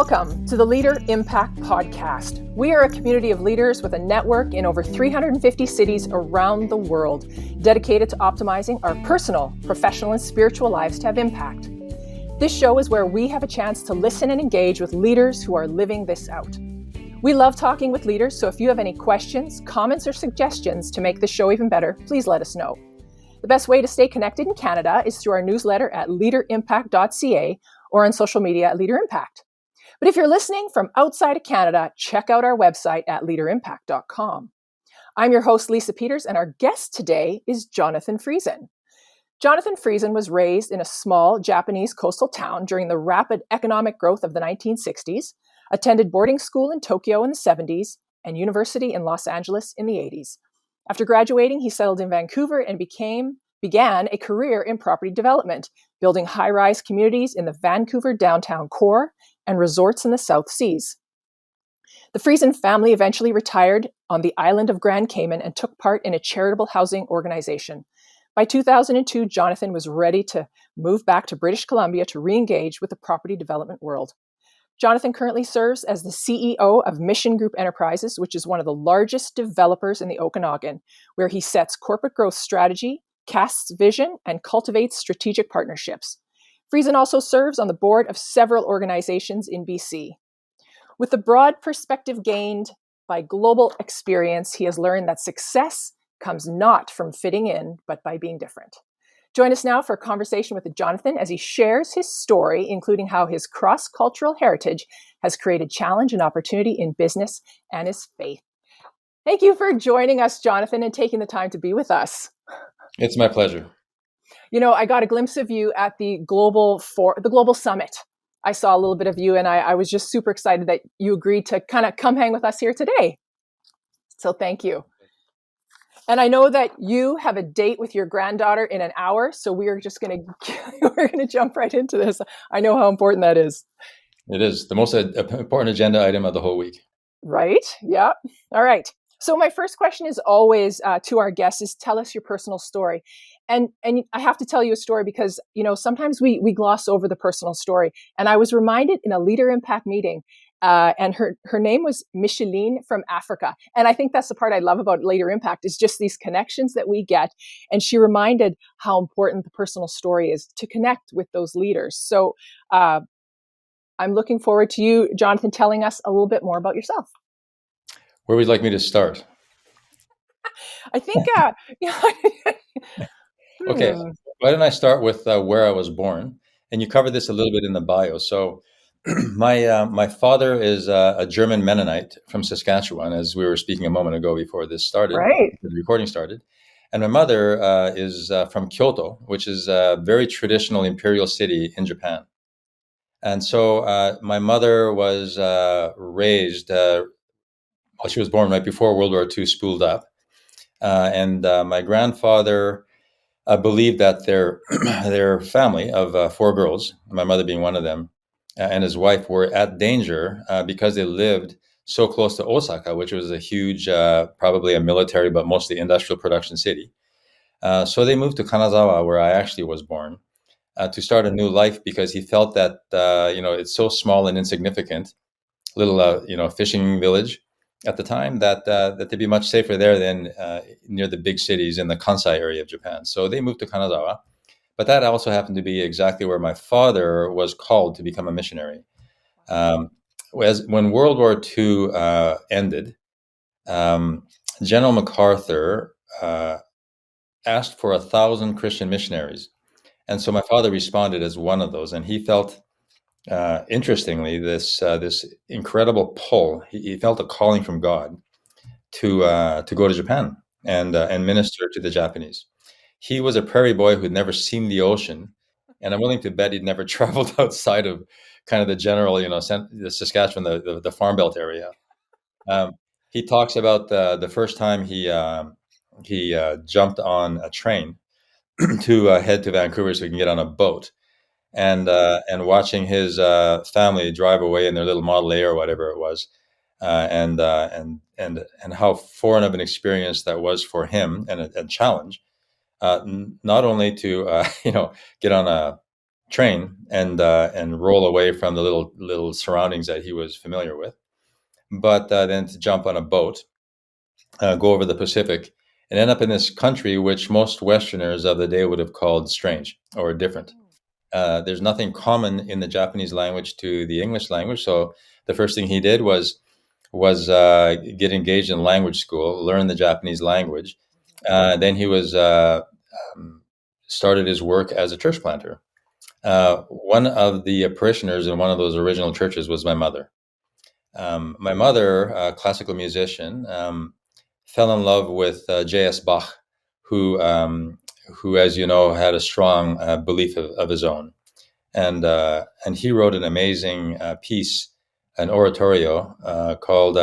Welcome to the Leader Impact Podcast. We are a community of leaders with a network in over 350 cities around the world, dedicated to optimizing our personal, professional, and spiritual lives to have impact. This show is where we have a chance to listen and engage with leaders who are living this out. We love talking with leaders, so if you have any questions, comments, or suggestions to make the show even better, please let us know. The best way to stay connected in Canada is through our newsletter at leaderimpact.ca or on social media at LeaderImpact. But if you're listening from outside of Canada, check out our website at leaderimpact.com. I'm your host, Lisa Peters, and our guest today is Jonathan Friesen. Jonathan Friesen was raised in a small Japanese coastal town during the rapid economic growth of the 1960s, attended boarding school in Tokyo in the 70s, and university in Los Angeles in the 80s. After graduating, he settled in Vancouver and began a career in property development, building high-rise communities in the Vancouver downtown core and resorts in the South Seas. The Friesen family eventually retired on the island of Grand Cayman and took part in a charitable housing organization. By 2002, Jonathan was ready to move back to British Columbia to re-engage with the property development world. Jonathan currently serves as the CEO of Mission Group Enterprises, which is one of the largest developers in the Okanagan, where he sets corporate growth strategy, casts vision, and cultivates strategic partnerships. Friesen also serves on the board of several organizations in BC. With the broad perspective gained by global experience, he has learned that success comes not from fitting in, but by being different. Join us now for a conversation with Jonathan as he shares his story, including how his cross-cultural heritage has created challenge and opportunity in business and his faith. Thank you for joining us, Jonathan, and taking the time to be with us. It's my pleasure. You know, I got a glimpse of you at the Global Summit. I saw a little bit of you, and I was just super excited that you agreed to kind of come hang with us here today. So thank you. And I know that you have a date with your granddaughter in an hour, so we're gonna jump right into this. I know how important that is. It is the most important agenda item of the whole week. Right? Yeah. All right. So my first question is always to our guests is tell us your personal story. And I have to tell you a story because, you know, sometimes we gloss over the personal story. And I was reminded in a Leader Impact meeting, and her name was Micheline from Africa. And I think that's the part I love about Leader Impact is just these connections that we get. And she reminded how important the personal story is to connect with those leaders. So I'm looking forward to you, Jonathan, telling us a little bit more about yourself. Where would you like me to start? I think, Okay, why don't I start with where I was born? And you covered this a little bit in the bio. So my father is a German Mennonite from Saskatchewan, as we were speaking a moment ago before this started, right. the recording started. And my mother is from Kyoto, which is a very traditional imperial city in Japan. And so my mother was raised, she was born right before World War II spooled up. And my grandfather believed that their family of four girls, my mother being one of them, and his wife were at danger because they lived so close to Osaka, which was a huge, probably a military, but mostly industrial production city. So they moved to Kanazawa, where I actually was born, to start a new life because he felt that, it's so small and insignificant, little, fishing village at the time that they'd be much safer there than near the big cities in the Kansai area of Japan. So they moved to Kanazawa. But that also happened to be exactly where my father was called to become a missionary. When World War II ended, General MacArthur asked for 1,000 Christian missionaries. And so my father responded as one of those. And he felt, interestingly, this incredible pull. He felt a calling from God to go to Japan and minister to the Japanese. He was a prairie boy who'd never seen the ocean, and I'm willing to bet he'd never traveled outside of kind of the general, the Saskatchewan, the Farm Belt area. He talks about the first time he jumped on a train to head to Vancouver so he can get on a boat, and watching his family drive away in their little Model A or whatever it was, and how foreign of an experience that was for him and a challenge. Not only to get on a train and roll away from the little surroundings that he was familiar with, but then to jump on a boat, go over the Pacific, and end up in this country which most Westerners of the day would have called strange or different. There's nothing common in the Japanese language to the English language, so the first thing he did was get engaged in language school, learn the Japanese language. Then he was um, started his work as a church planter. One of the parishioners in one of those original churches was my mother. My mother, a classical musician, fell in love with J.S. Bach, who, who, as you know, had a strong belief of his own, and he wrote an amazing piece, an oratorio called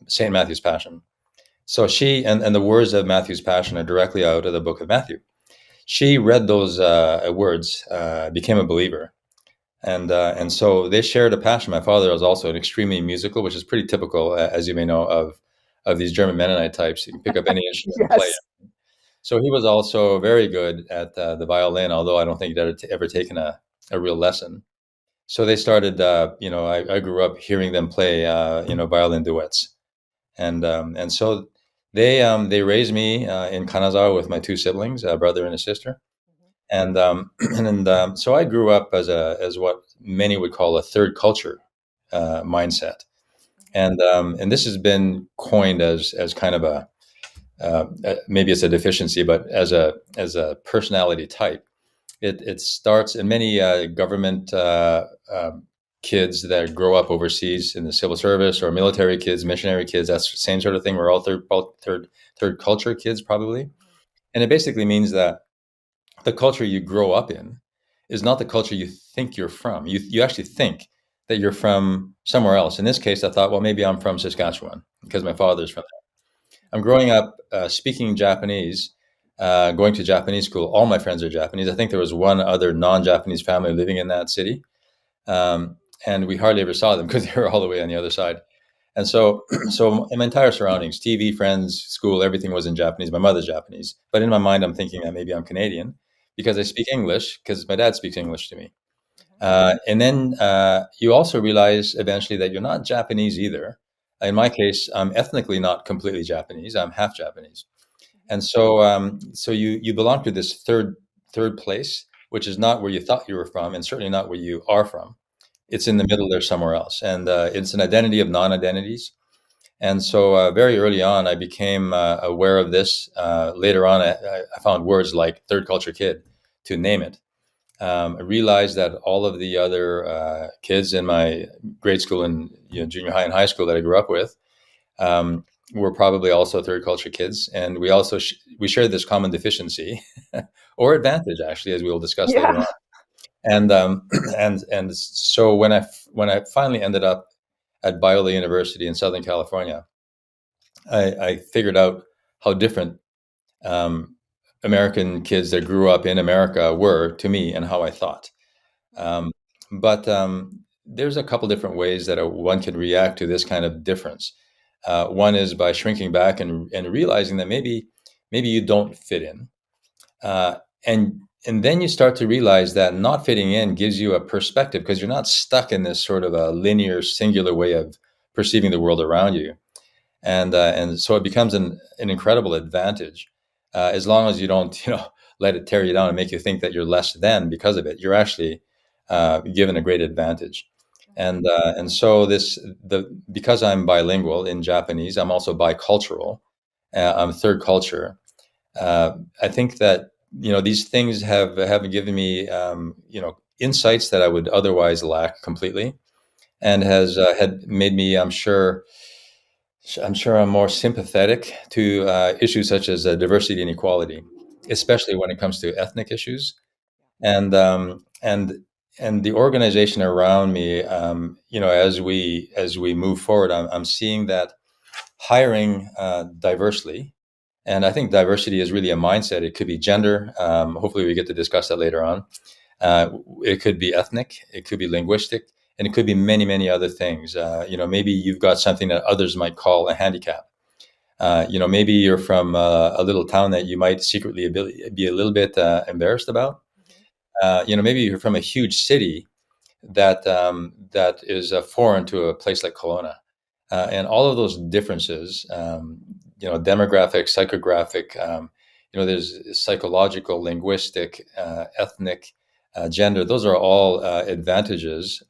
Saint Matthew's Passion. So she and the words of Matthew's Passion are directly out of the book of Matthew. She read those words, became a believer, and so they shared a passion. My father was also an extremely musical, which is pretty typical, as you may know, of these German Mennonite types. You can pick up any instrument and play Yes. it. So he was also very good at the violin, although I don't think he'd ever taken a real lesson. So they started. I grew up hearing them play, violin duets, and so they raised me in Kanazawa with my two siblings, a brother and a sister, and so I grew up as what many would call a third culture mindset, and this has been coined as kind of maybe it's a deficiency, but as a personality type. It starts in many government kids that grow up overseas in the civil service, or military kids, missionary kids. That's the same sort of thing. We're all third culture kids probably, and it basically means that the culture you grow up in is not the culture you think you're from. You actually think that you're from somewhere else. In this case, I thought, well, maybe I'm from Saskatchewan because my father's from there. I'm growing up speaking Japanese, going to Japanese school. All my friends are Japanese. I think there was one other non-Japanese family living in that city, and we hardly ever saw them because they were all the way on the other side. And so, so in my entire surroundings, TV, friends, school, everything was in Japanese. My mother's Japanese, but in my mind, I'm thinking that maybe I'm Canadian because I speak English because my dad speaks English to me. And then you also realize eventually that you're not Japanese either. In my case, I'm ethnically not completely Japanese. I'm half Japanese, and so you belong to this third place, which is not where you thought you were from, and certainly not where you are from. It's in the middle there somewhere else, and it's an identity of non-identities. And so very early on, I became aware of this. Later on, I found words like third culture kid to name it. I realized that all of the other kids in my grade school and junior high and high school that I grew up with um, were probably also third culture kids, and we also we shared this common deficiency or advantage, actually, as we will discuss later Yeah. on. And and so when I finally ended up at Biola University in Southern California, I figured out how different um, American kids that grew up in America were to me and how I thought. Um, but there's a couple different ways that one can react to this kind of difference. One is by shrinking back and realizing that maybe you don't fit in, uh, and then you start to realize that not fitting in gives you a perspective because you're not stuck in this sort of a linear, singular way of perceiving the world around you, and so it becomes an incredible advantage as long as you don't let it tear you down and make you think that you're less than because of it. You're actually given a great advantage, and so the because I'm bilingual in Japanese, I'm also bicultural. I'm third culture. I think that these things have given me insights that I would otherwise lack completely, and has had made me, I'm sure I'm more sympathetic to issues such as diversity and equality, especially when it comes to ethnic issues. And and the organization around me, as we move forward, I'm seeing that hiring diversely, and I think diversity is really a mindset. It could be gender. Hopefully, we get to discuss that later on. It could be ethnic, it could be linguistic, and it could be many, many other things. Maybe you've got something that others might call a handicap. Maybe you're from a little town that you might secretly be a little bit embarrassed about. maybe you're from a huge city that is foreign to a place like Kelowna. And all of those differences, demographic, psychographic, there's psychological, linguistic, ethnic, gender. Those are all advantages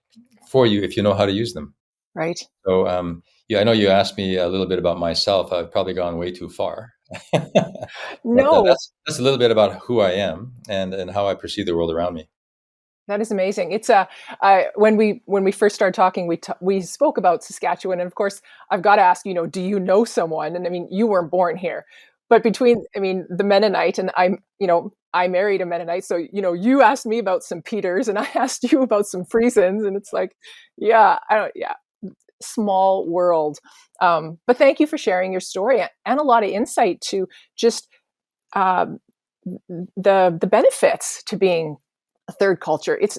for you if you know how to use them. Right. So, yeah, I know you asked me a little bit about myself. I've probably gone way too far, but No, that's a little bit about who I am and how I perceive the world around me. that is amazing. It's when we first started talking, we spoke about Saskatchewan, and of course, I've got to ask, do you know someone? And I mean, you weren't born here, but the Mennonite, and I married a Mennonite, so you asked me about some Peters, and I asked you about some Friesens, and it's like, yeah, small world. But thank you for sharing your story and a lot of insight to just the benefits to being a third culture. It's,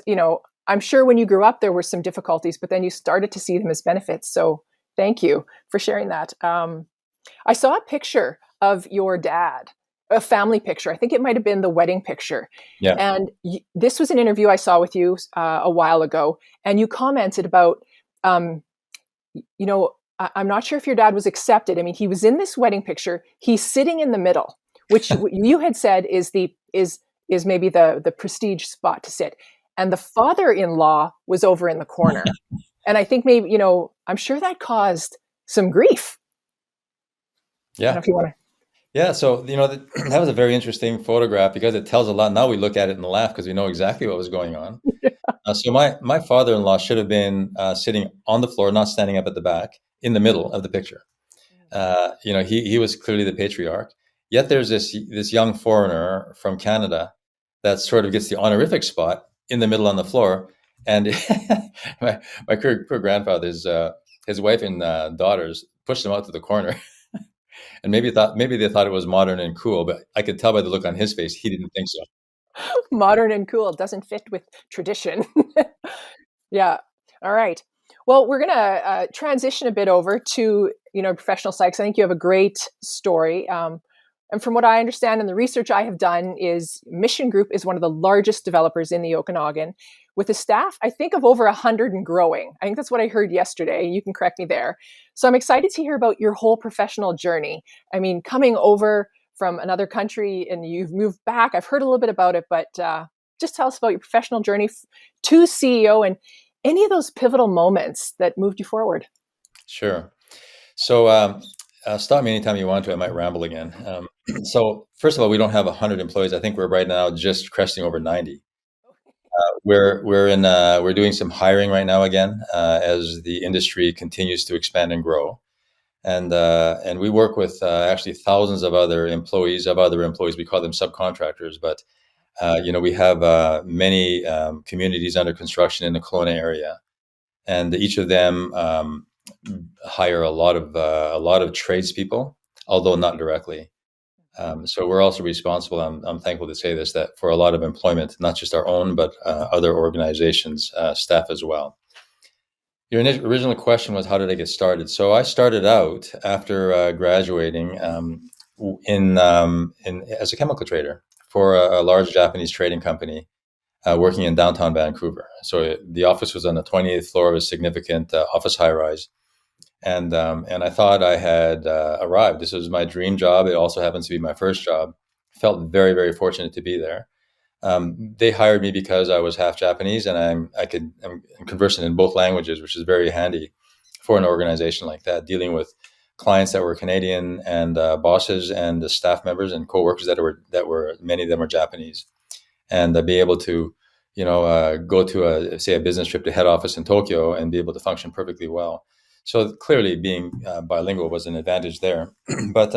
I'm sure when you grew up, there were some difficulties, but then you started to see them as benefits. So thank you for sharing that. I saw a picture of your dad, a family picture. I think it might have been the wedding picture. Yeah. And this was an interview I saw with you a while ago. And you commented about, I'm not sure if your dad was accepted. I mean, he was in this wedding picture. He's sitting in the middle, which you had said is maybe the prestige spot to sit. And the father-in-law was over in the corner. And I think maybe, I'm sure that caused some grief. Yeah. I don't know if you want to. Yeah. So, that was a very interesting photograph because it tells a lot. Now we look at it and laugh because we know exactly what was going on. So my father-in-law should have been sitting on the floor, not standing up at the back, in the middle of the picture. He was clearly the patriarch. Yet there's this young foreigner from Canada that sort of gets the honorific spot in the middle on the floor. And my poor grandfather's his wife and daughters pushed him out to the corner. And maybe they thought it was modern and cool, but I could tell by the look on his face he didn't think so. Modern and cool doesn't fit with tradition. Yeah. All right. Well, we're going to transition a bit over to, professional psych. I think you have a great story. And from what I understand and the research I have done is Mission Group is one of the largest developers in the Okanagan with a staff, I think, of over 100 and growing. I think that's what I heard yesterday. You can correct me there. So I'm excited to hear about your whole professional journey. I mean, coming over from another country and you've moved back. I've heard a little bit about it, but just tell us about your professional journey to CEO and any of those pivotal moments that moved you forward. Sure. So stop me anytime you want to. I might ramble again. So first of all, we don't have 100 employees. I think we're right now just cresting over 90. We're doing some hiring right now again as the industry continues to expand and grow. And we work with actually thousands of other employees. We call them subcontractors, but we have many communities under construction in the Kelowna area, and each of them hire a lot of tradespeople, although not directly. So we're also responsible. I'm thankful to say this, that for a lot of employment, not just our own, but other organizations' staff as well. Your original question was, how did I get started? So I started out after graduating as a chemical trader for a large Japanese trading company working in downtown Vancouver. So the office was on the 28th floor of a significant office high-rise. And I thought I had arrived. This was my dream job. It also happens to be my first job. Felt very, very fortunate to be there. They hired me because I was half Japanese and I'm conversant in both languages, which is very handy for an organization like that, dealing with clients that were Canadian and bosses and the staff members and coworkers that were many of them were Japanese, and be able to go to a business trip to head office in Tokyo and be able to function perfectly well. So clearly, being bilingual was an advantage there, but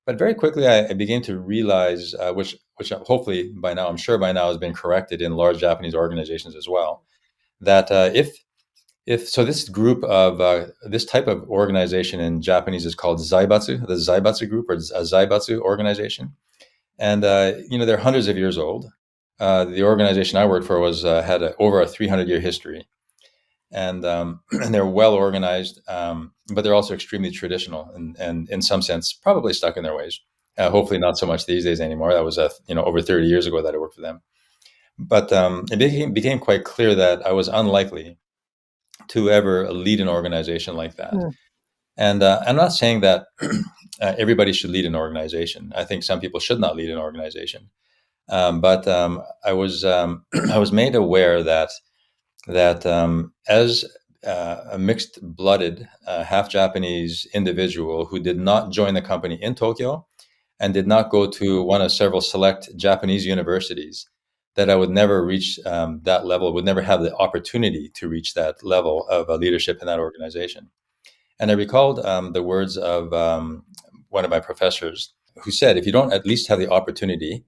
very quickly I began to realize, which hopefully by now, I'm sure by now has been corrected in large Japanese organizations as well, that if this group of this type of organization in Japanese is called Zaibatsu, the Zaibatsu group or a Zaibatsu organization, and they're hundreds of years old. The organization I worked for had over a 300-year history. And they're well organized, but they're also extremely traditional and in some sense probably stuck in their ways. Hopefully not so much these days anymore. That was over 30 years ago that I worked for them. But it became quite clear that I was unlikely to ever lead an organization like that. Mm. And I'm not saying that everybody should lead an organization. I think some people should not lead an organization. But I was I was made aware that as a mixed-blooded, half Japanese individual who did not join the company in Tokyo and did not go to one of several select Japanese universities, that I would never reach that level, would never have the opportunity to reach that level of leadership in that organization. And I recalled the words of one of my professors who said, if you don't at least have the opportunity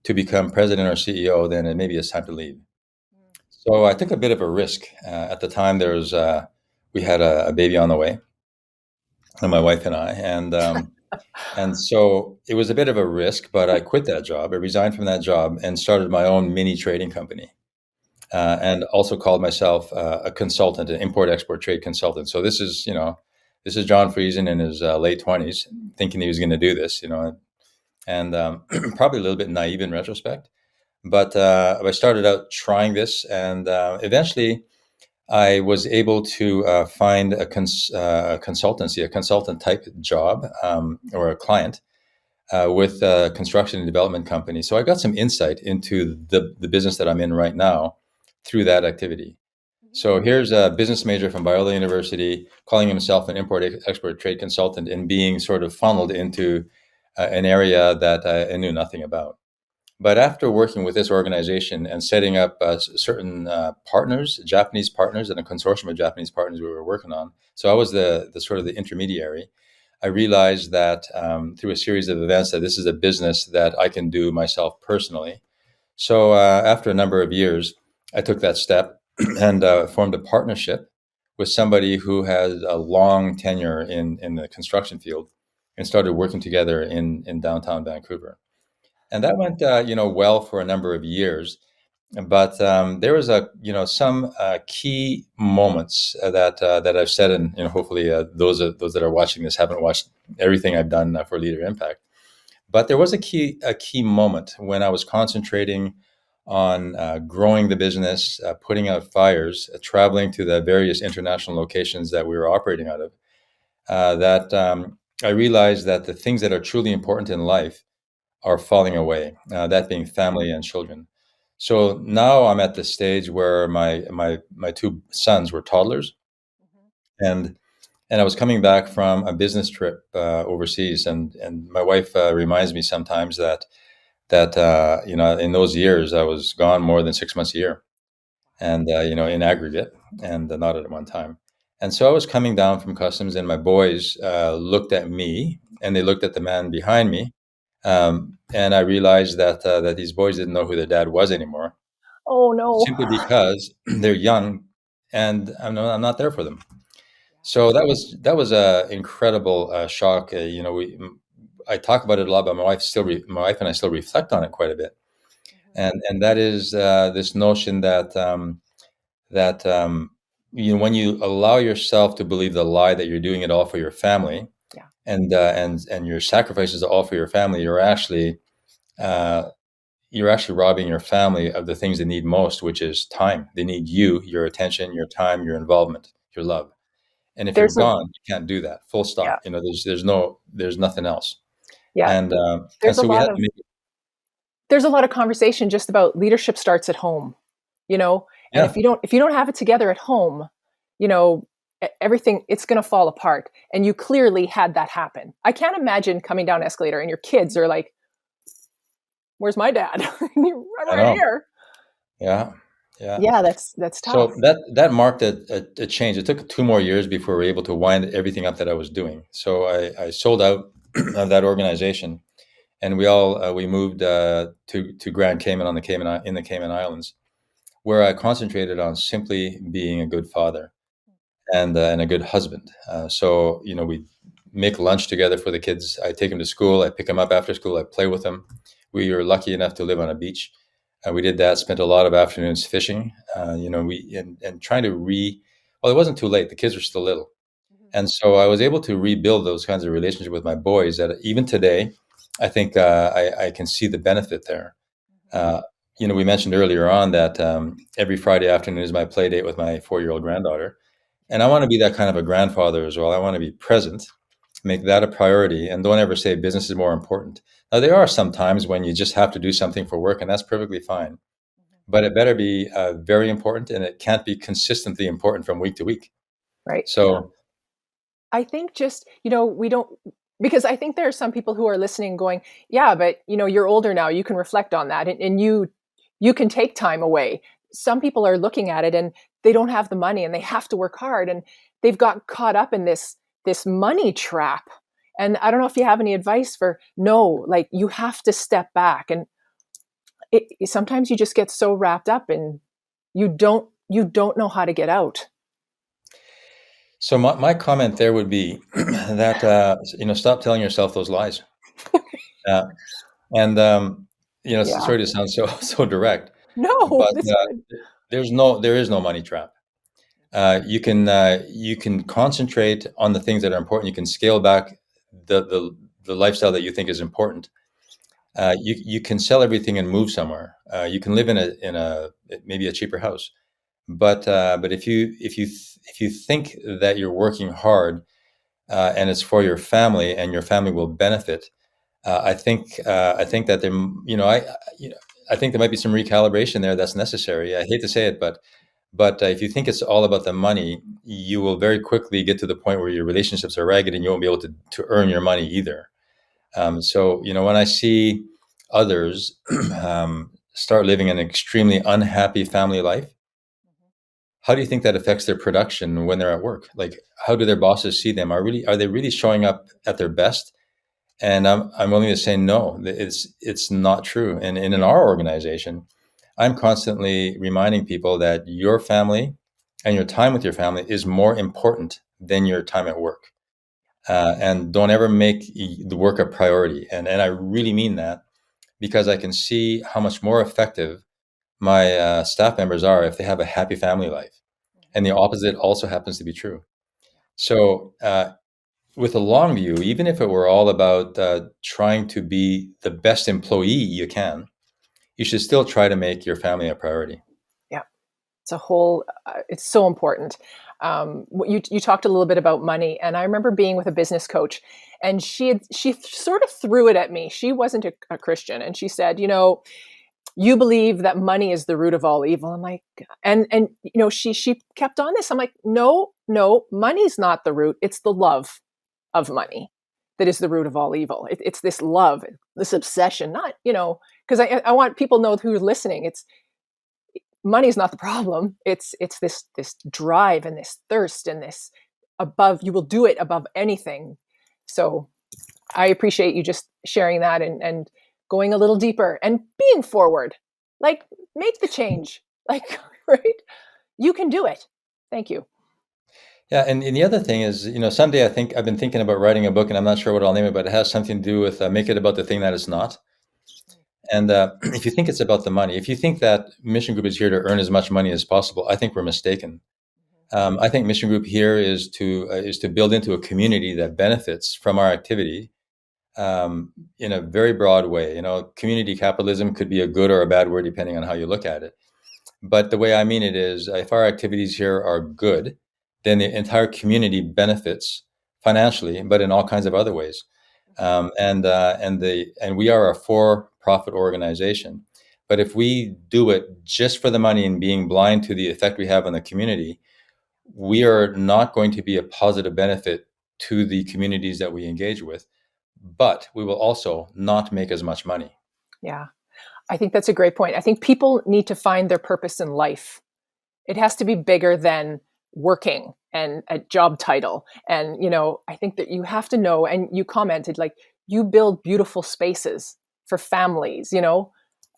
to become president or CEO, then maybe it's time to leave. So I took a bit of a risk. At the time, we had a baby on the way, and my wife and I, and so it was a bit of a risk. But I quit that job. I resigned from that job and started my own mini trading company, and also called myself a consultant, an import-export trade consultant. So this is John Friesen in his late 20s, thinking he was going to do this, and probably a little bit naive in retrospect. But I started out trying this, and eventually I was able to find a consultancy, a consultant type job, or a client with a construction and development company. So I got some insight into the business that I'm in right now through that activity. So here's a business major from Biola University calling himself an import-export trade consultant and being sort of funneled into an area that I knew nothing about. But after working with this organization and setting up certain partners, Japanese partners, and a consortium of Japanese partners we were working on, so I was the sort of the intermediary. I realized that through a series of events that this is a business that I can do myself personally. So after a number of years, I took that step and formed a partnership with somebody who had a long tenure in the construction field and started working together in downtown Vancouver. And that went, well for a number of years. But there was some key moments that I've said, and hopefully those that are watching this haven't watched everything I've done for Leader Impact. But there was a key moment when I was concentrating on growing the business, putting out fires, traveling to the various international locations that we were operating out of. That I realized that the things that are truly important in life are falling away, that being family and children. So now I'm at the stage where my two sons were toddlers, and I was coming back from a business trip overseas, and my wife reminds me sometimes that in those years I was gone more than 6 months a year, and in aggregate, and not at one time. And so I was coming down from customs, and my boys looked at me, and they looked at the man behind me, and I realized that these boys didn't know who their dad was anymore, Oh no. simply because they're young, and I'm not there for them. So that was a incredible shock. I talk about it a lot, but my wife and I still reflect on it quite a bit, and that is this notion that when you allow yourself to believe the lie that you're doing it all for your family, Yeah. and your sacrifices are all for your family, uh, you're actually robbing your family of the things they need most, which is time. They need you, your attention, your time, your involvement, your love. And if you're There's a gone, you can't do that. Full Yeah. stop. There's nothing else. Yeah. And There's a so we lot had of to make it. there's a lot of conversation just about leadership starts at home, you know, and Yeah, if you don't have it together at home, you know, everything, it's going to fall apart. And you clearly had that happen. I can't imagine coming down an escalator and your kids are like, "Where's my dad?" And I'm I right know. here. Yeah, yeah. Yeah, that's tough. So that marked a change. It took 2 more years before we were able to wind everything up that I was doing. So I sold out of that organization, and we moved to Grand Cayman in the Cayman Islands, where I concentrated on simply being a good father and a good husband. So we make lunch together for the kids. I take them to school. I pick them up after school. I play with them. We were lucky enough to live on a beach. We did that. Spent a lot of afternoons fishing. We and trying to well, it wasn't too late. The kids were still little, and so I was able to rebuild those kinds of relationships with my boys. That even today, I think I can see the benefit there. we mentioned earlier on that every Friday afternoon is my play date with my 4-year-old granddaughter. And I want to be that kind of a grandfather as well. I want to be present, make that a priority, and don't ever say business is more important. Now, there are some times when you just have to do something for work, and that's perfectly fine. But it better be very important, and it can't be consistently important from week to week. Right. So, I think just, we don't, because I think there are some people who are listening going, yeah, but you're older now, you can reflect on that, and you can take time away. Some people are looking at it and they don't have the money and they have to work hard, and they've got caught up in this money trap. And I don't know if you have any advice for, no, like, you have to step back. And sometimes you just get so wrapped up and you don't know how to get out. so my comment there would be that stop telling yourself those lies. Uh, and Yeah. sorry to sound so so direct, No, but that's good. there is no money trap. You can concentrate on the things that are important. You can scale back the lifestyle that you think is important. You can sell everything and move somewhere. You can live in a maybe a cheaper house. But if you think that you're working hard and it's for your family and your family will benefit, I think that there you know I think there might be some recalibration there that's necessary. I hate to say it, but if you think it's all about the money, you will very quickly get to the point where your relationships are ragged and you won't be able to earn your money either. So, when I see others start living an extremely unhappy family life, how do you think that affects their production when they're at work? Like, how do their bosses see them? Are they really showing up at their best? And I'm willing to say no, it's not true. And in our organization, I'm constantly reminding people that your family and your time with your family is more important than your time at work. And don't ever make the work a priority. And I really mean that because I can see how much more effective my staff members are if they have a happy family life. And the opposite also happens to be true. So, with a long view, even if it were all about trying to be the best employee you can, you should still try to make your family a priority. Yeah. It's so important. You talked a little bit about money, and I remember being with a business coach, and she sort of threw it at me. She wasn't a Christian, and she said, you believe that money is the root of all evil. I'm like, and she kept on this. I'm like, no, money's not the root. It's the love of money that is the root of all evil. It's this love, this obsession, not, because I want people to know who are listening. It's money is not the problem. It's this drive and this thirst and this above. You will do it above anything. So I appreciate you just sharing that and going a little deeper and being forward. Like, make the change. Like, right? You can do it. Thank you. Yeah, and the other thing is, someday I think I've been thinking about writing a book, and I'm not sure what I'll name it, but it has something to do with make it about the thing that it's not. And if you think it's about the money, if you think that Mission Group is here to earn as much money as possible, I think we're mistaken. I think Mission Group here is to build into a community that benefits from our activity in a very broad way. Community capitalism could be a good or a bad word depending on how you look at it. But the way I mean it is, if our activities here are good, then the entire community benefits financially, but in all kinds of other ways. And we are a for-profit organization. But if we do it just for the money and being blind to the effect we have on the community, we are not going to be a positive benefit to the communities that we engage with. But we will also not make as much money. Yeah. I think that's a great point. I think people need to find their purpose in life. It has to be bigger than working and a job title. And, I think that you have to know, and you commented, like, you build beautiful spaces for families,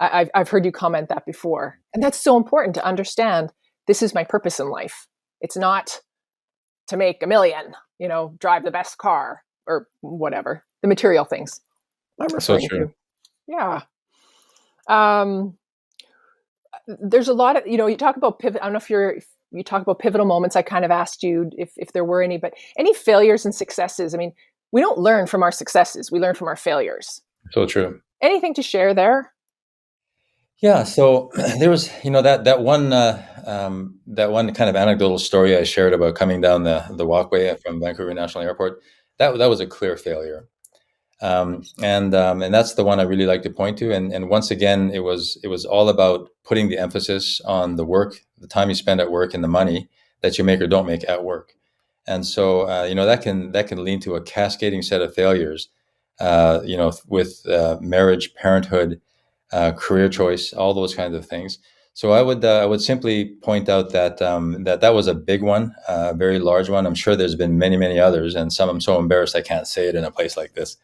I've heard you comment that before. And that's so important to understand. This is my purpose in life. It's not to make a million, drive the best car or whatever, the material things I'm So referring true. to. Yeah. Um, there's a lot of, you talk about pivot. I don't know if you talk about pivotal moments. I kind of asked you if there were any, but any failures and successes. I mean, we don't learn from our successes. We learn from our failures. So true. Anything to share there? Yeah, so there was, that one kind of anecdotal story I shared about coming down the walkway from Vancouver National Airport. That was a clear failure, and that's the one I really like to point to. And once again, it was all about putting the emphasis on the work, the time you spend at work, and the money that you make or don't make at work. And so that can lead to a cascading set of failures, with marriage, parenthood, career choice, all those kinds of things. So I would simply point out that was a big one, a very large one. I'm sure there's been many others, and some I'm so embarrassed I can't say it in a place like this.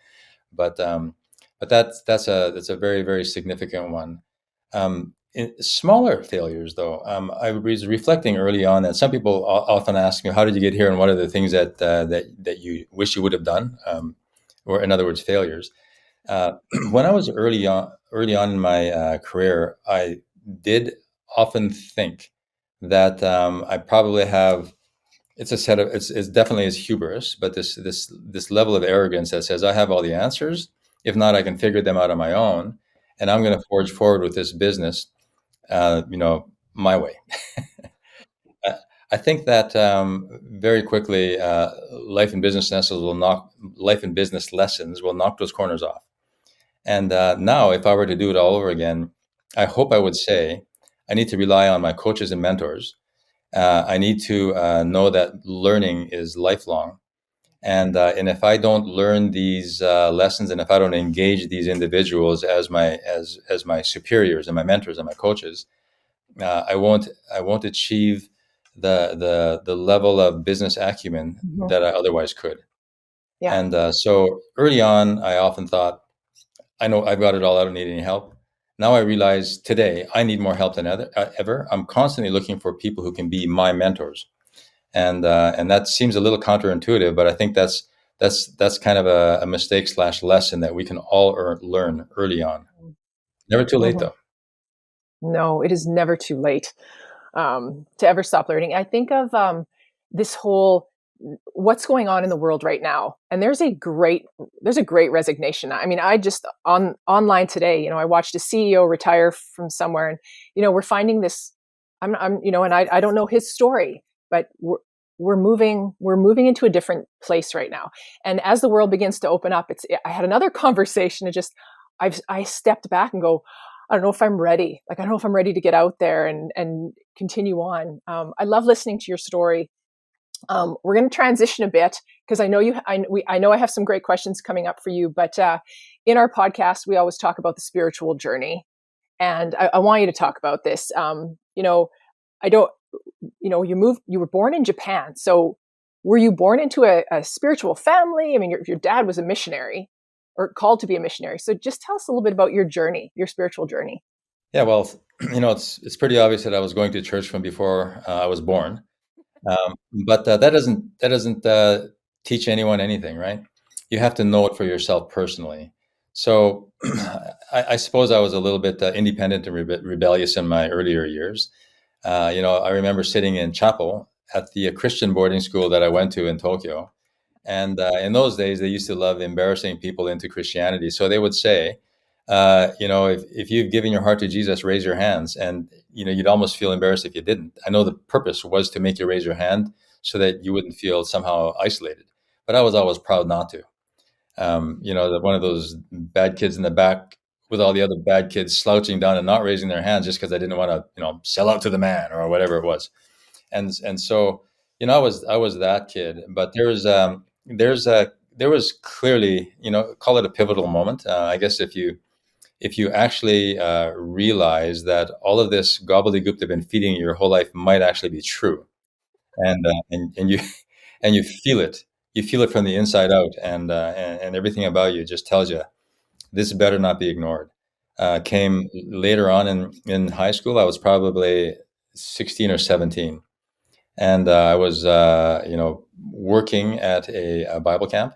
But that's a very significant one. Smaller failures, though, I was reflecting early on that some people often ask me, "How did you get here?" and what are the things that you wish you would have done, or in other words, failures. Uh, when I was early on in my career, I did often think that I probably have. It's a set of it's definitely is hubris, but this level of arrogance that says I have all the answers. If not, I can figure them out on my own, and I'm going to forge forward with this business, my way. I I think that very quickly, life and business lessons will knock those corners off. And now, if I were to do it all over again, I hope I would say I need to rely on my coaches and mentors. I need to know that learning is lifelong. And if I don't learn these lessons, and if I don't engage these individuals as my superiors and my mentors and my coaches, I won't achieve the level of business acumen Mhm. that I otherwise could. Yeah. And so early on, I often thought, I know I've got it all. I don't need any help. Now I realize today I need more help than ever. I'm constantly looking for people who can be my mentors, and that seems a little counterintuitive, but I think that's kind of a mistake slash lesson that we can all learn early on. Never too late Mhm. though. No, it is never too late to ever stop learning. I think of this whole what's going on in the world right now, and there's a great resignation. I mean, I just online today, I watched a CEO retire from somewhere, and we're finding this. And I don't know his story, but we're moving into a different place right now. And as the world begins to open up, I had another conversation, and just I stepped back and go, I don't know if I'm ready. Like, I don't know if I'm ready to get out there and continue on. I love listening to your story. We're going to transition a bit because I know I have some great questions coming up for you. But in our podcast, we always talk about the spiritual journey, and I want you to talk about this. I don't. You were born in Japan, so were you born into a spiritual family? I mean, your dad was a missionary, or called to be a missionary. So just tell us a little bit about your journey, your spiritual journey. Yeah, well, it's pretty obvious that I was going to church from before I was born. Um, but that doesn't teach anyone anything, right? You have to know it for yourself personally. So I suppose I was a little bit independent and rebellious in my earlier years. I remember sitting in chapel at the Christian boarding school that I went to in Tokyo. And in those days, they used to love embarrassing people into Christianity. So they would say, if you've given your heart to Jesus, raise your hands. And, you'd almost feel embarrassed if you didn't. I know the purpose was to make you raise your hand so that you wouldn't feel somehow isolated. But I was always proud not to. That one of those bad kids in the back with all the other bad kids slouching down and not raising their hands just because I didn't want to, sell out to the man or whatever it was. And so I was that kid, but there was clearly, call it a pivotal moment, I guess, if you actually realize that all of this gobbledygook they've been feeding you your whole life might actually be true, and you and you feel it from the inside out, and everything about you just tells you this better not be ignored. Came later on in high school. I was probably 16 or 17, and I was, working at a Bible camp.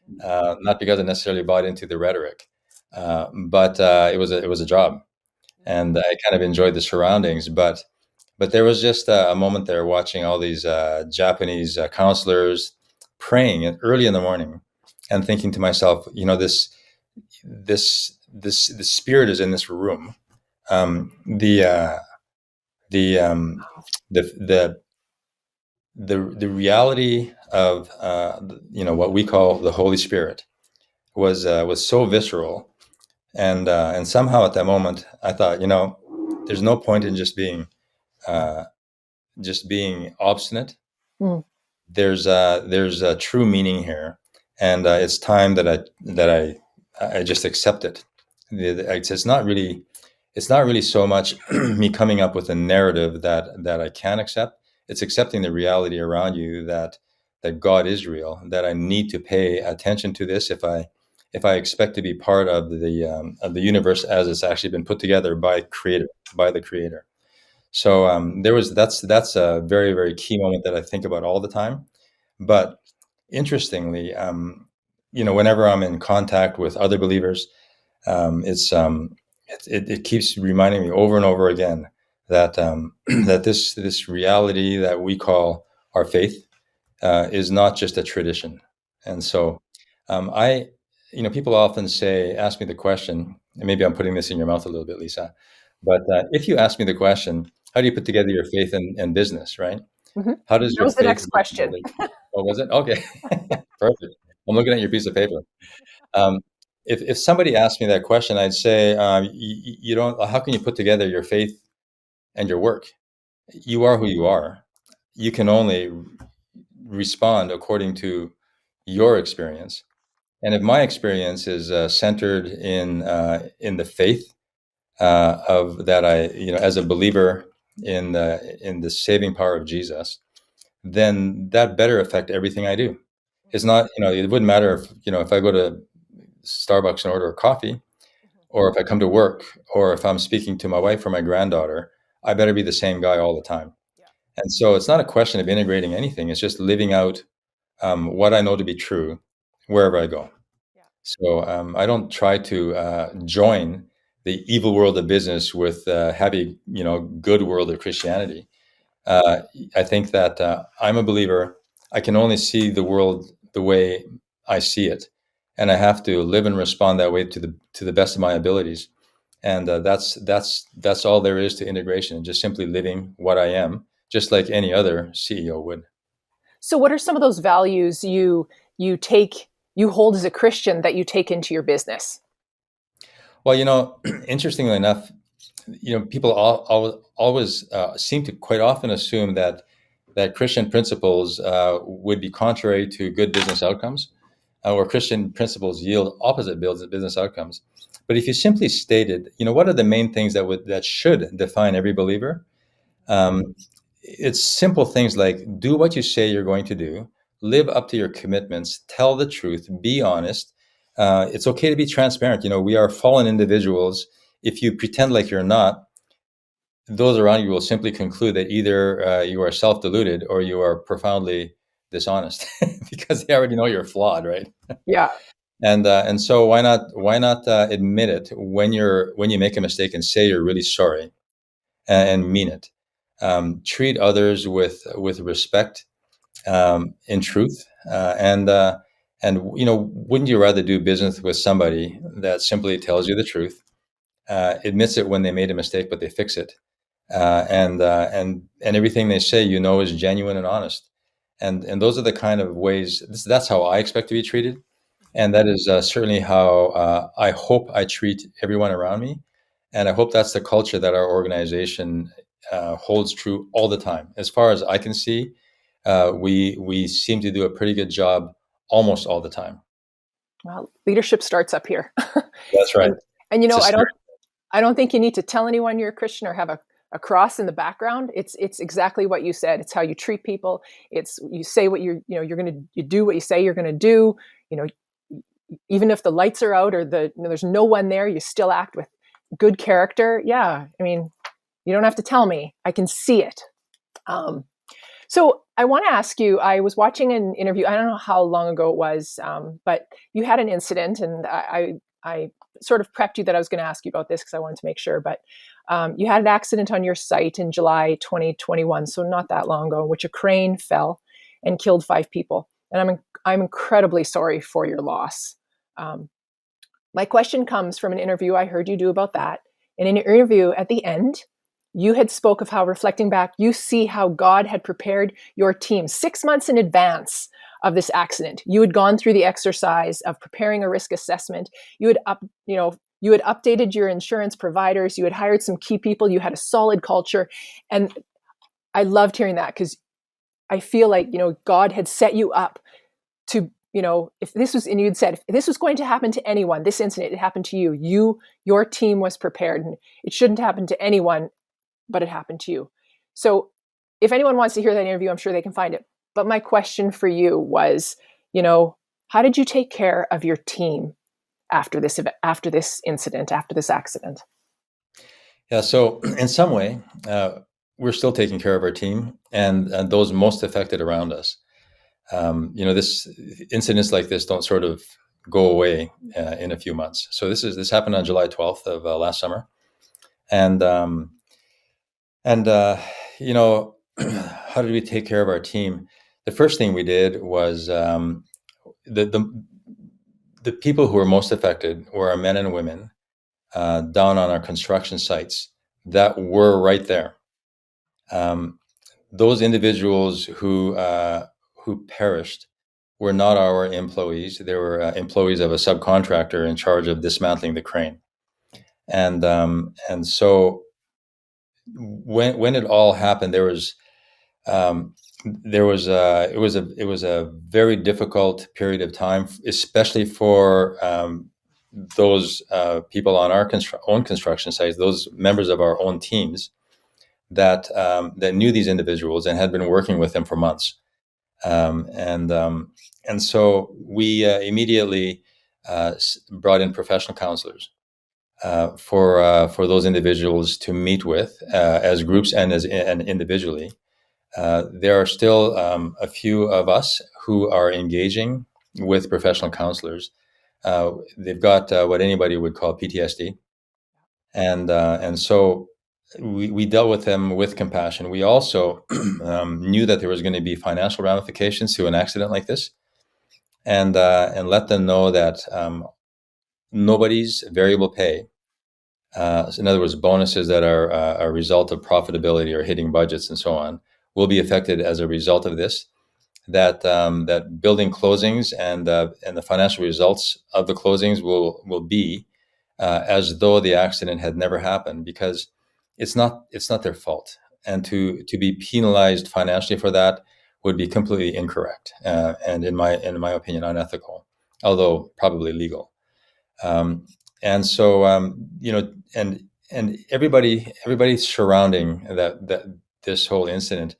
Not because I necessarily bought into the rhetoric, but it was a job, and I kind of enjoyed the surroundings. But there was just a moment there watching all these Japanese counselors praying early in the morning, and thinking to myself, this spirit is in this room, The the the the reality of what we call the Holy Spirit was so visceral, and somehow at that moment I thought, there's no point in uh, just being obstinate. Mm. There's a true meaning here, and it's time that I just accept it. It's not really so much me coming up with a narrative that I can accept. It's accepting the reality around you that God is real. That I need to pay attention to this if I expect to be part of the universe as it's actually been put together by the Creator. So that's a very, very key moment that I think about all the time. But interestingly, whenever I'm in contact with other believers, it keeps reminding me over and over again that that this reality that we call our faith is not just a tradition. And so I, people often ask me the question, and maybe I'm putting this in your mouth a little bit, Lisa, but if you ask me the question, how do you put together your faith and business, right? Hmm. How does That your was the faith next work question. together? Oh, was it? Okay. Perfect. I'm looking at your piece of paper. Um, if somebody asked me that question, I'd say, you don't. How can you put together your faith and your work? You are who you are. You can only respond according to your experience. And if my experience is centered in the faith of that as a believer in the saving power of Jesus, then that better affect everything I do. It's not, it wouldn't matter if I go to Starbucks and order a coffee, or if I come to work, or if I'm speaking to my wife or my granddaughter, I better be the same guy all the time. Yeah. And so it's not a question of integrating anything. It's just living out what I know to be true wherever I go. Yeah. So I don't try to join the evil world of business with happy, good world of Christianity. Uh, I think that I'm a believer. I can only see the world the way I see it, and I have to live and respond that way to the best of my abilities. And that's all there is to integration. Just simply living what I am, just like any other CEO would. So, what are some of those values you take you hold as a Christian that you take into your business? Well, interestingly enough, people always seem to quite often assume that Christian principles would be contrary to good business outcomes, or Christian principles yield opposite business outcomes. But if you simply stated, what are the main things that should define every believer? Um, it's simple things like do what you say you're going to do, live up to your commitments, tell the truth, be honest. It's okay to be transparent. We are fallen individuals. If you pretend like you're not, those around you will simply conclude that either you are self-deluded or you are profoundly dishonest because they already know you're flawed, right? Yeah. And so why not admit it when you make a mistake and say you're really sorry and mean it. Treat others with respect, in truth, and wouldn't you rather do business with somebody that simply tells you the truth, admits it when they made a mistake but they fix it, and everything they say is genuine and honest, and those are the kind of ways. That's how I expect to be treated, and that is certainly how I hope I treat everyone around me, and I hope that's the culture that our organization holds true all the time. As far as I can see, we seem to do a pretty good job almost all the time. Well, leadership starts up here. That's right. And It's a start. I don't think you need to tell anyone you're a Christian or have a cross in the background. It's exactly what you said. It's how you treat people. It's you say what you do what you say you're gonna do. You know, even if the lights are out or there's no one there, you still act with good character. Yeah, I mean, you don't have to tell me. I can see it. Um, so I want to ask you. I was watching an interview. I don't know how long ago it was, but you had an incident, and I sort of prepped you that I was going to ask you about this because I wanted to make sure. But you had an accident on your site in July 2021, so not that long ago, in which a crane fell and killed 5 people. And I'm incredibly sorry for your loss. Um, my question comes from an interview I heard you do about that. And in your interview at the end, you had spoke of how, reflecting back, you see how God had prepared your team 6 months in advance of this accident. You had gone through the exercise of preparing a risk assessment. You had you had updated your insurance providers. You had hired some key people. You had a solid culture. And I loved hearing that, because I feel like, God had set you up to, if this was, and you'd said, if this was going to happen to anyone, this incident, it happened to you, your team was prepared, and it shouldn't happen to anyone, but it happened to you. So if anyone wants to hear that interview, I'm sure they can find it. But my question for you was, how did you take care of your team after this incident, after this accident? Yeah, so in some way, we're still taking care of our team and those most affected around us. This incidents like this don't sort of go away in a few months. So this happened on July 12th of last summer, and and how did we take care of our team? The first thing we did was the the people who were most affected were our men and women down on our construction sites that were right there. Um, those individuals who perished were not our employees. They were employees of a subcontractor in charge of dismantling the crane. And so when it all happened, it was a very difficult period of time, especially for those people on our own construction sites, those members of our own teams that knew these individuals and had been working with them for months. Um, and um, and so we immediately brought in professional counselors for those individuals to meet with as groups and individually. There are still a few of us who are engaging with professional counselors. They've got what anybody would call PTSD, and so we dealt with them with compassion. We also knew that there was going to be financial ramifications to an accident like this, and let them know that nobody's variable pay, so in other words, bonuses that are a result of profitability or hitting budgets and so on, will be affected as a result of this. That building closings and the financial results of the closings will be as though the accident had never happened, because it's not their fault, and to be penalized financially for that would be completely incorrect, and in my opinion unethical, although probably legal. Um, and so and everybody surrounding that this whole incident,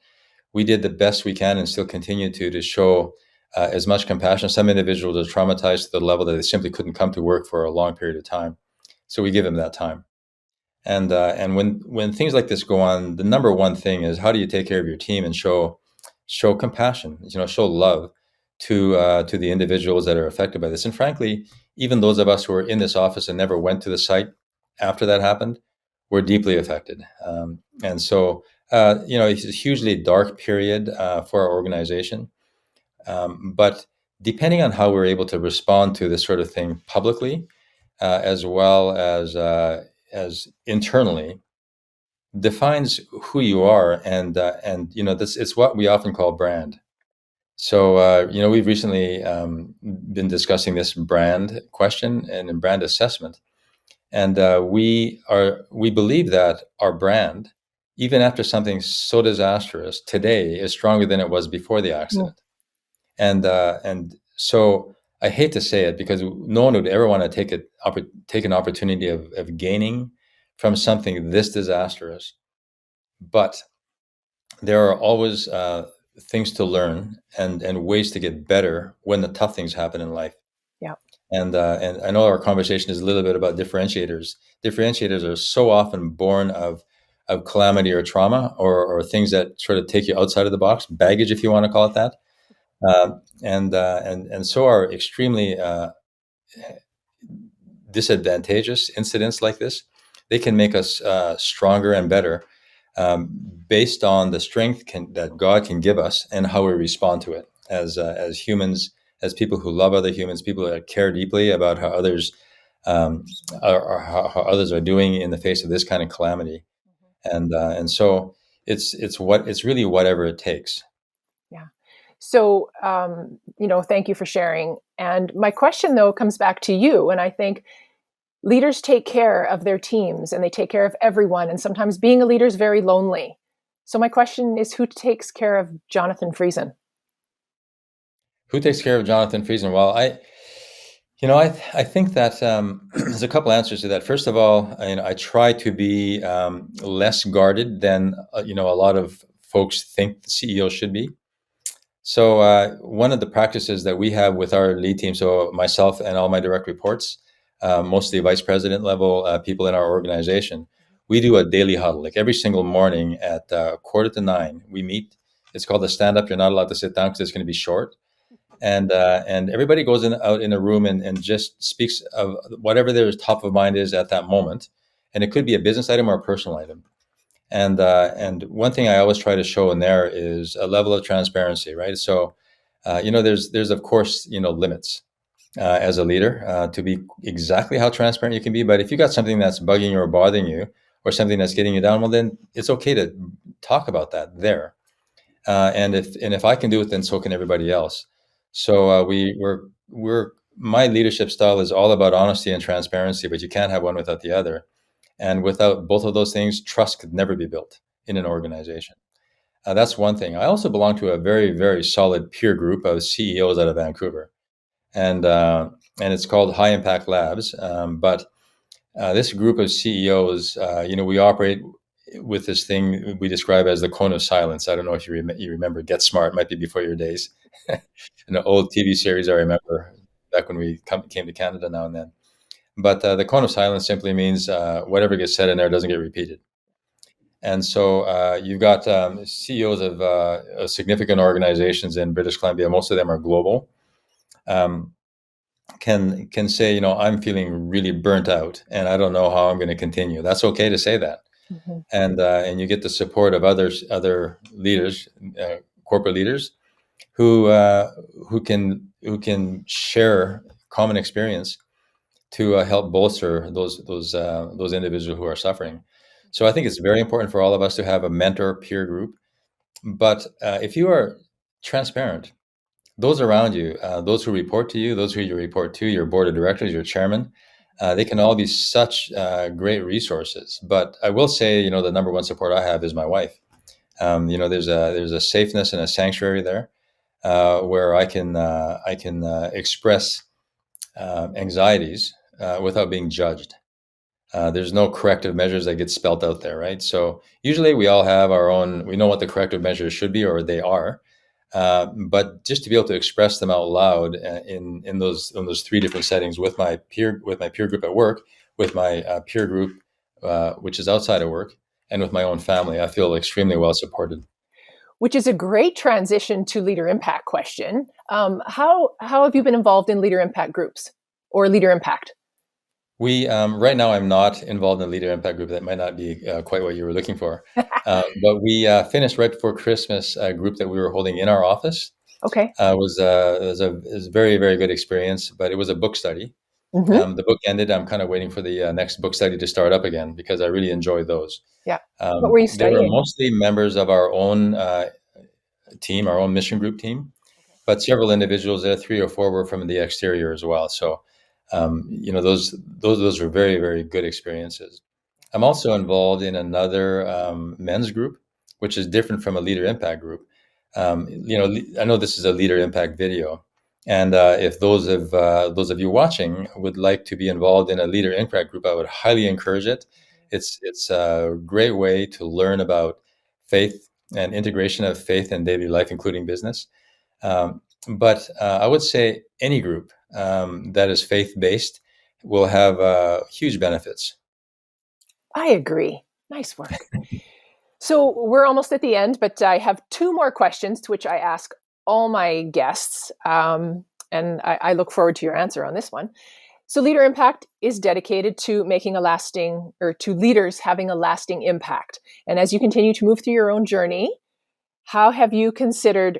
we did the best we can and still continue to show as much compassion. Some individuals are traumatized to the level that they simply couldn't come to work for a long period of time, so we give them that time. And when things like this go on, the number one thing is, how do you take care of your team and show compassion, show love to the individuals that are affected by this. And frankly, even those of us who were in this office and never went to the site after that happened were deeply affected. And so it's a hugely dark period for our organization. But depending on how we're able to respond to this sort of thing publicly, as well as internally, defines who you are, and this it's what we often call brand. So we've recently been discussing this brand question and brand assessment, and we believe that our brand, even after something so disastrous today, is stronger than it was before the accident. And so I hate to say it, because no one would ever want to take an opportunity of gaining from something this disastrous, but there are always things to learn and ways to get better when the tough things happen in life. Yeah. And I know our conversation is a little bit about differentiators. Differentiators are so often born of calamity or trauma, or things that sort of take you outside of the box, baggage, if you want to call it that. And so are extremely disadvantageous incidents like this. They can make us stronger and better, um, based on the strength that God can give us and how we respond to it as humans, as people who love other humans, people that care deeply about how others um, or how others are doing in the face of this kind of calamity. And so it's really whatever it takes. Yeah. So, thank you for sharing. And my question, though, comes back to you. And I think leaders take care of their teams and they take care of everyone. And sometimes being a leader is very lonely. So, my question is, who takes care of Jonathan Friesen? Who takes care of Jonathan Friesen? Well, I think that there's a couple answers to that. First of all, I try to be less guarded than a lot of folks think the CEO should be. So one of the practices that we have with our lead team, so myself and all my direct reports, mostly vice president level people in our organization, we do a daily huddle. Like every single morning at 8:45, we meet. It's called a stand up. You're not allowed to sit down because it's going to be short. And everybody goes out in a room and just speaks of whatever their top of mind is at that moment, and it could be a business item or a personal item. And one thing I always try to show in there is a level of transparency, right? So, there's of course limits as a leader to be exactly how transparent you can be. But if you got something that's bugging you or bothering you, or something that's getting you down, well, then it's okay to talk about that there. And if I can do it, then so can everybody else. So we're my leadership style is all about honesty and transparency, but you can't have one without the other. And without both of those things, trust could never be built in an organization. That's one thing. I also belong to a very, very solid peer group of CEOs out of Vancouver, and and it's called High Impact Labs. But this group of CEOs, we operate with this thing we describe as the cone of silence. I don't know if you remember Get Smart. It might be before your days. An old TV series I remember back when we came to Canada now and then. But the cone of silence simply means whatever gets said in there doesn't get repeated. And so you've got CEOs of significant organizations in British Columbia. Most of them are global. Um, can say, I'm feeling really burnt out, and I don't know how I'm going to continue. That's okay to say that, Mm-hmm. and you get the support of other leaders, corporate leaders, who who can share common experience to help bolster those individuals who are suffering. So I think it's very important for all of us to have a mentor peer group. But if you are transparent, those around you, those who report to you, those who you report to, your board of directors, your chairman, they can all be such great resources. But I will say, the number one support I have is my wife. There's a safeness and a sanctuary there where I can express anxieties without being judged. There's no corrective measures that get spelt out there, right? So usually we all have our own. We know what the corrective measures should be, or they are. But just to be able to express them out loud in those three different settings with my peer group at work, with my peer group which is outside of work, and with my own family, I feel extremely well supported. Which is a great transition to leader impact question. How have you been involved in leader impact groups or leader impact? We right now I'm not involved in a leader impact group. That might not be quite what you were looking for, but we finished right before Christmas a group that we were holding in our office. Okay. It was a very, very good experience, but it was a book study. Mm-hmm. The book ended. I'm kind of waiting for the next book study to start up again because I really enjoyed those. Yeah. What were you They were studying? mostly members of our own team, our own mission group team, but several individuals there, three or four, were from the exterior as well. So, those were very, very good experiences. I'm also involved in another men's group, which is different from a leader impact group. I know this is a leader impact video, and if those of you watching would like to be involved in a leader impact group, I would highly encourage it. It's a great way to learn about faith and integration of faith in daily life, including business. But I would say any group that is faith based will have huge benefits. I agree. Nice work. So we're almost at the end, but I have two more questions to which I ask all my guests. And I look forward to your answer on this one. So, Leader Impact is dedicated to making a lasting, or to leaders having a lasting impact. And as you continue to move through your own journey, have you considered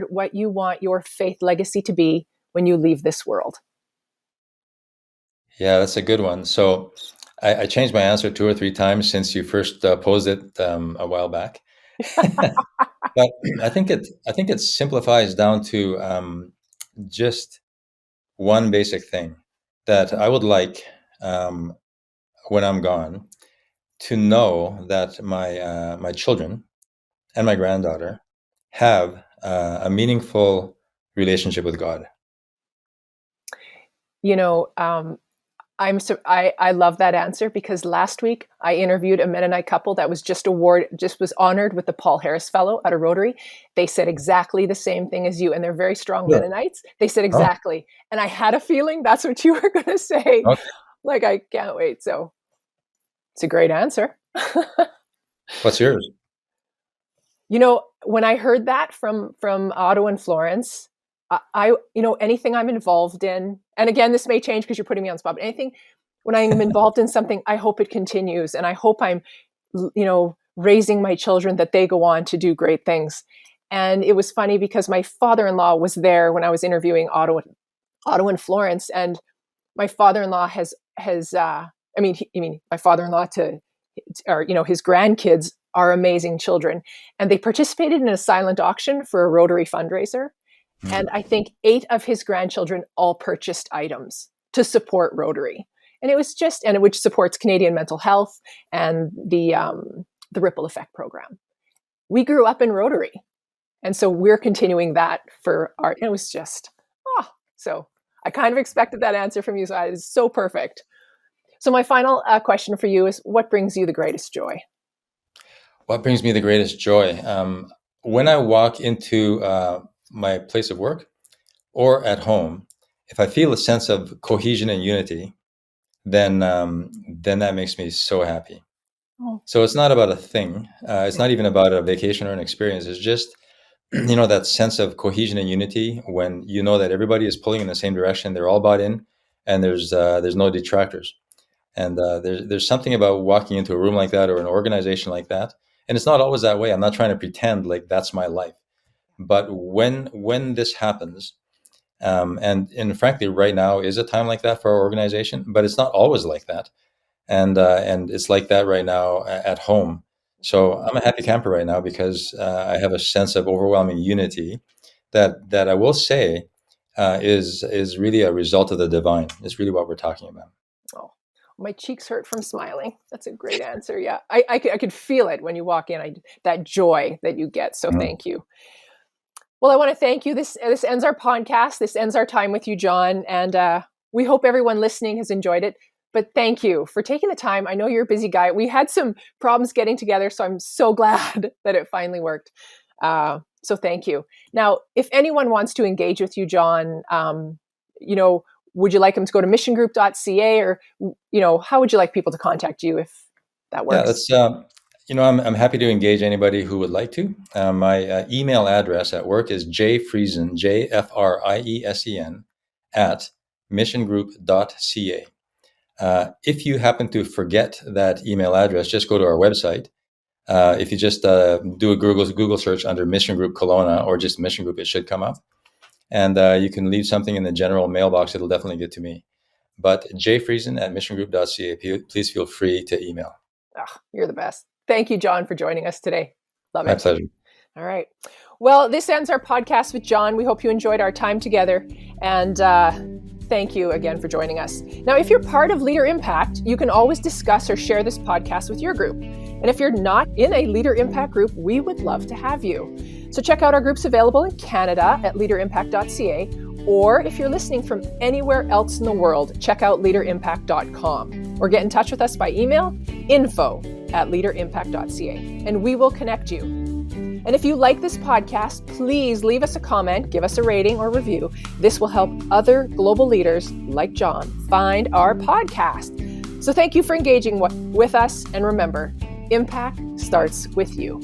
what you want your faith legacy to be when you leave this world? Yeah, that's a good one. So I changed my answer 2 or 3 times since you first posed it a while back. But I think it simplifies down to just one basic thing that I would like um, when I'm gone to know that my children and my granddaughter have a meaningful relationship with God. You know, I love that answer because last week I interviewed a Mennonite couple that was just was honored with the Paul Harris Fellow at a Rotary. They said exactly the same thing as you, and they're very strong Sure. Mennonites. They said Oh, exactly, and I had a feeling that's what you were going to say. okay. Like, I can't wait. So it's a great answer. What's yours? When I heard that from Otto and Florence, anything I'm involved in, and again, this may change because you're putting me on the spot, but anything when I'm involved in something, I hope it continues, and I hope I'm, raising my children that they go on to do great things. And it was funny because my father-in-law was there when I was interviewing Otto and Florence, and my father-in-law my father-in-law his grandkids are amazing children, and they participated in a silent auction for a Rotary fundraiser. And I think 8 of his grandchildren all purchased items to support Rotary. And which supports Canadian mental health and the Ripple Effect program. We grew up in Rotary. And so we're continuing that for art. It was just, so I kind of expected that answer from you. So it is so perfect. So my final question for you is, what brings you the greatest joy? What brings me the greatest joy? When I walk into my place of work or at home, if I feel a sense of cohesion and unity, then that makes me so happy. Oh. So it's not about a thing. It's not even about a vacation or an experience. It's just that sense of cohesion and unity when you know that everybody is pulling in the same direction. They're all bought in, and there's no detractors. And there's something about walking into a room like that or an organization like that. And it's not always that way. I'm not trying to pretend like that's my life. But when this happens, and frankly, right now is a time like that for our organization, but it's not always like that. And it's like that right now at home. So I'm a happy camper right now because I have a sense of overwhelming unity that I will say is really a result of the divine. It's really what we're talking about. Oh, my cheeks hurt from smiling. That's a great answer. Yeah, I could feel it when you walk in. That joy that you get. So thank you. Well, I want to thank you. This ends our podcast. This ends our time with you, John. And we hope everyone listening has enjoyed it. But thank you for taking the time. I know you're a busy guy. We had some problems getting together, so I'm so glad that it finally worked. So thank you. Now, if anyone wants to engage with you, John, would you like them to go to missiongroup.ca, or, how would you like people to contact you if that works? Yeah, that's I'm happy to engage anybody who would like to. My email address at work is jfriesen, JFRIESEN, at missiongroup.ca. If you happen to forget that email address, just go to our website. If you just do a Google search under Mission Group Kelowna or just Mission Group, it should come up. And you can leave something in the general mailbox. It'll definitely get to me. But jfriesen at missiongroup.ca, please feel free to email. You're the best. Thank you, John, for joining us today. Love it. My pleasure. All right. Well, this ends our podcast with John. We hope you enjoyed our time together. And thank you again for joining us. Now, if you're part of Leader Impact, you can always discuss or share this podcast with your group. And if you're not in a Leader Impact group, we would love to have you. So check out our groups available in Canada at leaderimpact.ca. Or if you're listening from anywhere else in the world, check out leaderimpact.com or get in touch with us by email, info@leaderimpact.ca, and we will connect you. And if you like this podcast, please leave us a comment, give us a rating or review. This will help other global leaders like John find our podcast. So thank you for engaging with us. And remember, impact starts with you.